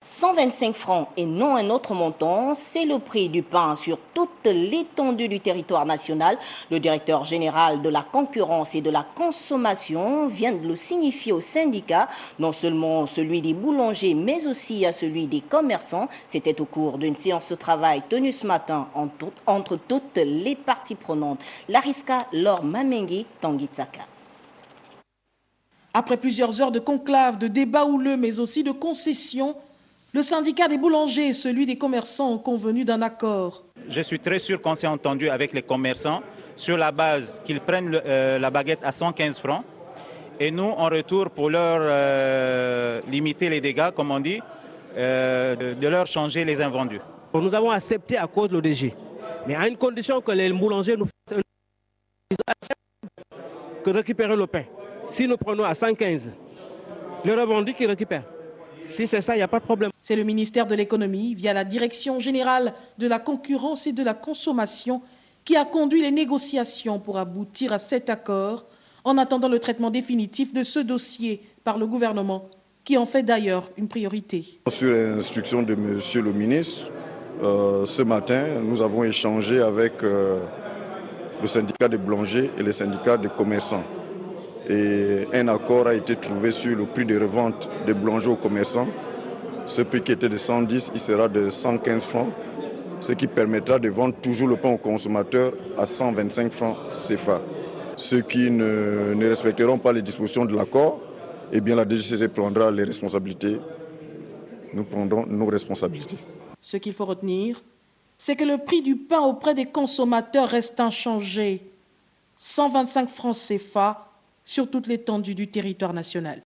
125 francs et non un autre montant, c'est le prix du pain sur toute l'étendue du territoire national. Le directeur général de la concurrence et de la consommation vient de le signifier au syndicat, non seulement celui des boulangers, mais aussi à celui des commerçants. C'était au cours d'une séance de travail tenue ce matin entre toutes les parties prenantes. Lariska Laure Mamengi Tanguitsaka. Après plusieurs heures de conclave, de débats houleux, mais aussi de concessions, le syndicat des boulangers et celui des commerçants ont convenu d'un accord. Je suis très sûr qu'on s'est entendu avec les commerçants sur la base qu'ils prennent la baguette à 115 francs. Et nous, en retour, pour leur limiter les dégâts, comme on dit, de leur changer les invendus. Nous avons accepté à cause de l'ODG, mais à une condition que les boulangers nous fassent que récupérer le pain. Si nous prenons à 115, le revendu qui récupère. Si c'est ça, il n'y a pas de problème. C'est le ministère de l'économie, via la Direction générale de la concurrence et de la consommation, qui a conduit les négociations pour aboutir à cet accord, en attendant le traitement définitif de ce dossier par le gouvernement, qui en fait d'ailleurs une priorité. Sur l'instruction de Monsieur le ministre, ce matin, nous avons échangé avec le syndicat des boulangers et les syndicats des commerçants. Et un accord a été trouvé sur le prix de revente des boulangers aux commerçants. Ce prix qui était de 110, il sera de 115 francs, ce qui permettra de vendre toujours le pain aux consommateurs à 125 francs CFA. Ceux qui ne respecteront pas les dispositions de l'accord, eh bien la DGCT prendra les responsabilités. Nous prendrons nos responsabilités. Ce qu'il faut retenir, c'est que le prix du pain auprès des consommateurs reste inchangé. 125 francs CFA sur toute l'étendue du territoire national.